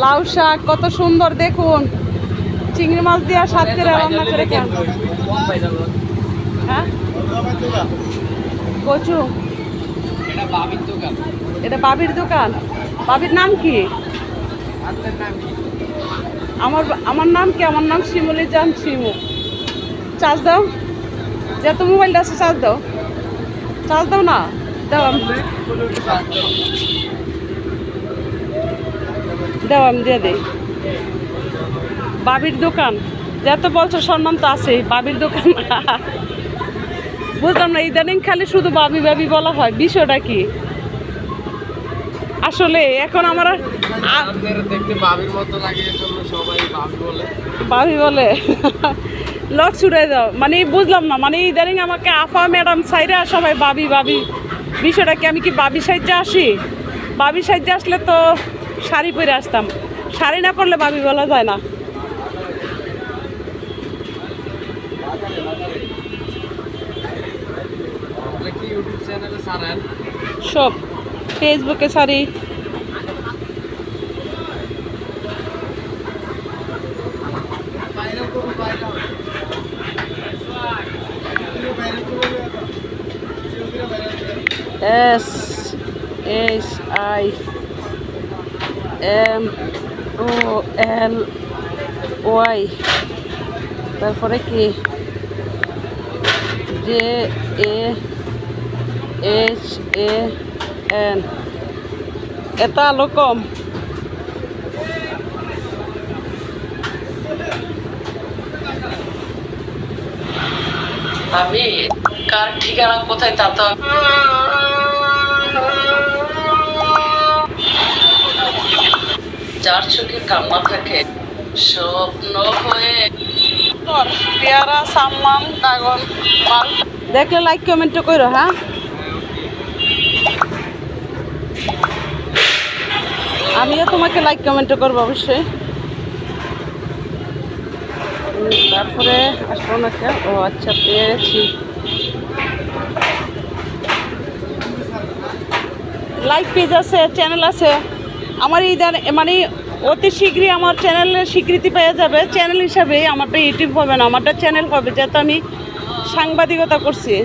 লাউ শাক কত সুন্দর দেখুন, চিংড়ি মাছ দিয়ে সাত করে রান্না করে খান। হ্যাঁ কচু, এটা বাবির দোকান। বাবির নাম কি? আমার নাম কি? আমার নাম শিমুলি জান শিমু। চার্জ দাও, যত মোবাইলটা আছে চার্জ দাও। চার্জ দাও না, দাও আমি দিয়ে দিই। বাবির দোকান, যত বলছো সম্মান তো আছে, বাবির দোকান। বুঝলাম না, ইদানিং খালি শুধু বাবি বাবি বলা হয়, বিষয়টা কি আসলে? এখন আমার বাবি বলে লট ছুড়ে দাও, মানে বুঝলাম না, মানে ইদানিং আমাকে আফা ম্যাডাম সাইরা সবাই বাবি বাবি। বিষয়টা কি? আমি কি বাবি সাইজে আসি? বাবি সাইজে আসলে তো শাড়ি পরে আসতাম, শাড়ি না পরলে বাবি বলা যায় না। সব ফেসবুকে ছাড়ি। SIMOLY, তারপরে কি JAHAN, এত আলো কম। আমি কার ঠিকানা কোথায় তা তো যার চোখে কান্না থাকে স্বপ্ন হয়ে পেয়ারা সাম্মান কাগজ মাল দেখলে লাইক কমেন্ট করো। হ্যাঁ, আমিও তোমাকে লাইক কমেন্ট করবো অবশ্যই। তারপরে আসবো না কেন? ও আচ্ছা, পেয়েছি। লাইক পেজ আছে, চ্যানেল আছে আমার। মানে অতি শীঘ্রই আমার চ্যানেলের স্বীকৃতি পেয়ে যাবে। চ্যানেল হিসাবে আমারটা ইউটিউব হবে না, আমারটা চ্যানেল হবে, যেহেতু আমি সাংবাদিকতা করছি।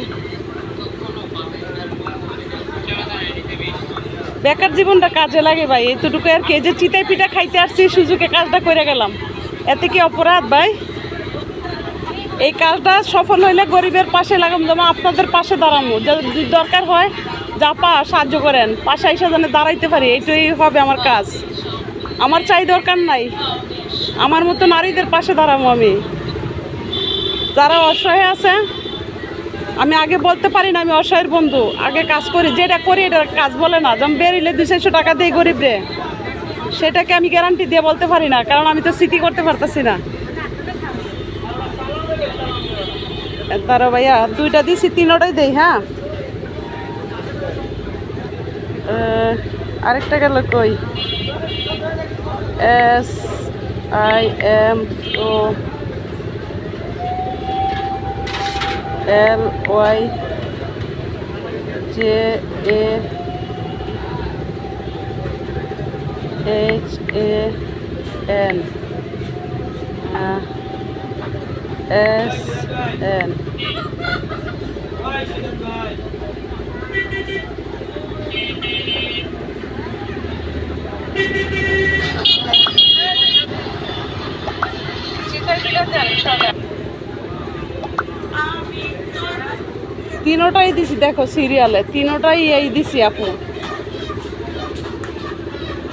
বেকার জীবনটা কাজে লাগে ভাই, এতটুকু আর কি। যে চিতাই পিঠা খাইতে আসছি, সুযোগে কাজটা করে গেলাম, এতে কি অপরাধ ভাই? এই কাজটা সফল হইলে গরিবের পাশে লাগাম, যেমন আপনাদের পাশে দাঁড়াবো। যদি দরকার হয় যা সাহায্য করেন, পাশে এসে যেন দাঁড়াইতে পারি, এইটাই হবে আমার কাজ। আমার চাই দরকার নাই, আমার মতো নারীদের পাশে দাঁড়াবো আমি। যারা অসহায় আছে, আমি আগে বলতে পারি না আমি অসহায়ের বন্ধু, আগে কাজ করি, যেটা করি এটা কাজ বলে না। যেমন বেরিলে 200 টাকা দিয়ে গরিব রে, সেটাকে আমি গ্যারান্টি দিয়ে বলতে পারি না, কারণ আমি তো স্মৃতি করতে পারতেছি না। তারা ভাইয়া 2টা দিছি, 3টাই দেই। হ্যাঁ, আরেকটা গেল কই? SIMOLYJAHAN SN। তিনোটাই দিছি, দেখো সিরিয়ালে তিনোটাই এই দিছি আপু।